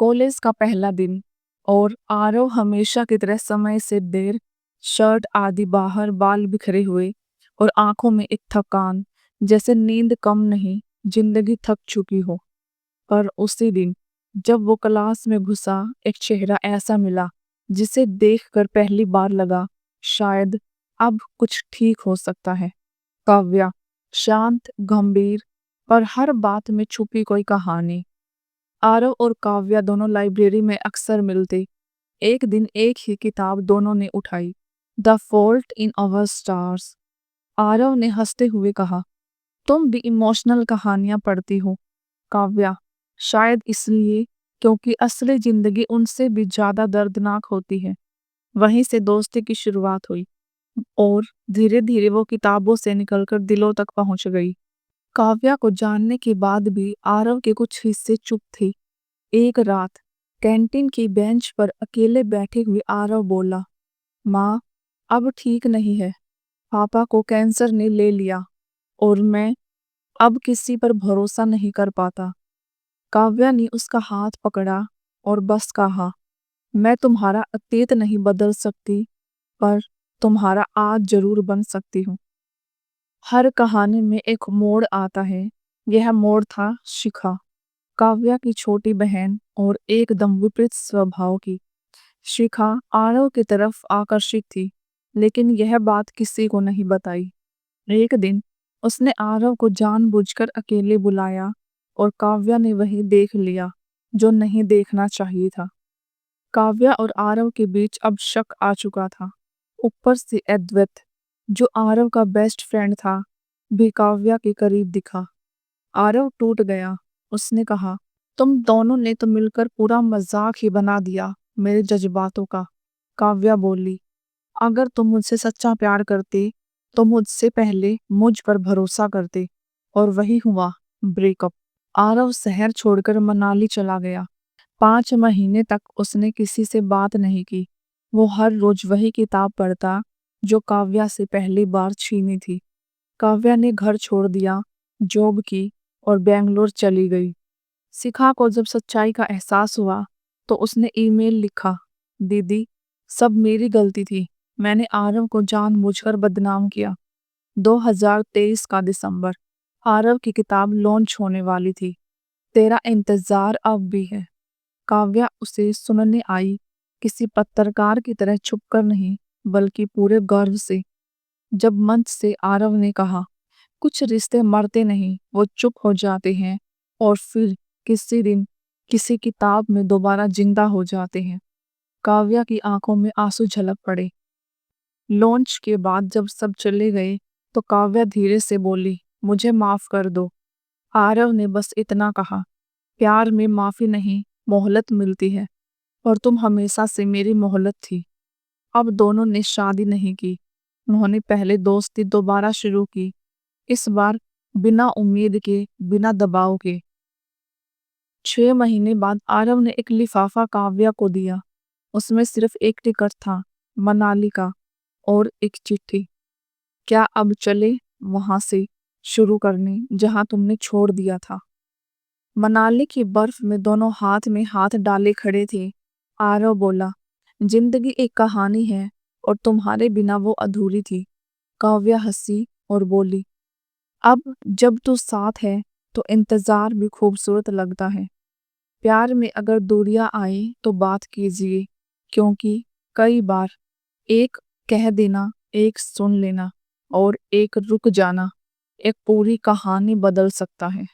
College का पहला दिन और आरव हमेशा की तरह समय से देर, शर्ट आदि बाहर, बाल बिखरे हुए और आंखों में एक थकान, जैसे नींद कम नहीं, जिंदगी थक चुकी हो। पर उसी दिन जब वो क्लास में घुसा, एक चेहरा ऐसा मिला जिसे देखकर पहली बार लगा शायद अब कुछ ठीक हो सकता है। काव्या, शांत, गंभीर, पर हर बात में छुपी कोई कहानी। आरव और काव्या दोनों लाइब्रेरी में अक्सर मिलते। एक दिन एक ही किताब दोनों ने उठाई, the fault in our stars. Aarav ने हंसते हुए कहा, तुम भी इमोशनल कहानियां पढ़ती हो। काव्या, शायद इसलिए क्योंकि असली जिंदगी उनसे भी ज्यादा दर्दनाक होती है। वहीं से दोस्ती की शुरुआत हुई और धीरे धीरे वो किताबों से निकलकर दिलों तक पहुंच गई। काव्या को जानने के बाद भी आरव के कुछ हिस्से चुप थे। एक रात कैंटीन की बेंच पर अकेले बैठे हुए आरव बोला, माँ, अब ठीक नहीं है। पापा को कैंसर ने ले लिया और मैं अब किसी पर भरोसा नहीं कर पाता। काव्या ने उसका हाथ पकड़ा और बस कहा, मैं तुम्हारा अतीत नहीं बदल सकती, पर तुम्हारा आज जरूर बन सकती हूँ। हर कहानी में एक मोड़ आता है। यह मोड़ था शिखा, काव्या की छोटी बहन और एकदम विपरीत स्वभाव की। शिखा आरव की तरफ आकर्षित थी, लेकिन यह बात किसी को नहीं बताई। एक दिन उसने आरव को जानबूझकर अकेले बुलाया और काव्या ने वही देख लिया जो नहीं देखना चाहिए था। काव्या और आरव के बीच अब शक आ चुका था। ऊपर से अद्वैत, जो आरव का बेस्ट फ्रेंड था, भी काव्या के करीब दिखा। आरव टूट गया। उसने कहा, तुम दोनों ने तो मिलकर पूरा मजाक ही बना दिया मेरे जज्बातों का। काव्या बोली, अगर तुम मुझसे सच्चा प्यार करते तो मुझसे पहले मुझ पर भरोसा करते। और वही हुआ, ब्रेकअप। आरव शहर छोड़कर मनाली चला गया। 5 महीने तक उसने किसी से बात नहीं की। वो हर रोज वही किताब पढ़ता जो काव्या से पहली बार छीनी थी। काव्या ने घर छोड़ दिया, जॉब की और बेंगलोर चली गई। शिखा को जब सच्चाई का एहसास हुआ तो उसने ईमेल लिखा, दीदी, सब मेरी गलती थी। मैंने आरव को जानबूझकर बदनाम किया। 2023 का दिसंबर, आरव की किताब लॉन्च होने वाली थी। तेरा इंतजार अब भी है। काव्या उसे सुनने आई, किसी पत्रकार की तरह छुपकर नहीं, बल्कि पूरे गर्व से। जब मंच से आरव ने कहा, कुछ रिश्ते मरते नहीं, वो चुप हो जाते हैं और फिर किसी दिन किसी किताब में दोबारा जिंदा हो जाते हैं। काव्या की आंखों में आंसू झलक पड़े। लॉन्च के बाद जब सब चले गए तो काव्या धीरे से बोली, मुझे माफ कर दो। आरव ने बस इतना कहा, प्यार में माफी नहीं, मोहलत मिलती है, और तुम हमेशा से मेरी मोहलत थी। अब दोनों ने शादी नहीं की। उन्होंने पहले दोस्ती दोबारा शुरू की, इस बार बिना उम्मीद के, बिना दबाव के। 6 महीने बाद आरव ने एक लिफाफा काव्या को दिया। उसमें सिर्फ एक टिकट था, मनाली का, और एक चिट्ठी। क्या अब चले वहां से शुरू करने जहां तुमने छोड़ दिया था। मनाली की बर्फ में दोनों हाथ में हाथ डाले खड़े थे। आरव बोला, जिंदगी एक कहानी है और तुम्हारे बिना वो अधूरी थी। काव्या हंसी और बोली, अब जब तू साथ है तो इंतजार भी खूबसूरत लगता है। प्यार में अगर दूरियां आए तो बात कीजिए, क्योंकि कई बार एक कह देना, एक सुन लेना और एक रुक जाना एक पूरी कहानी बदल सकता है।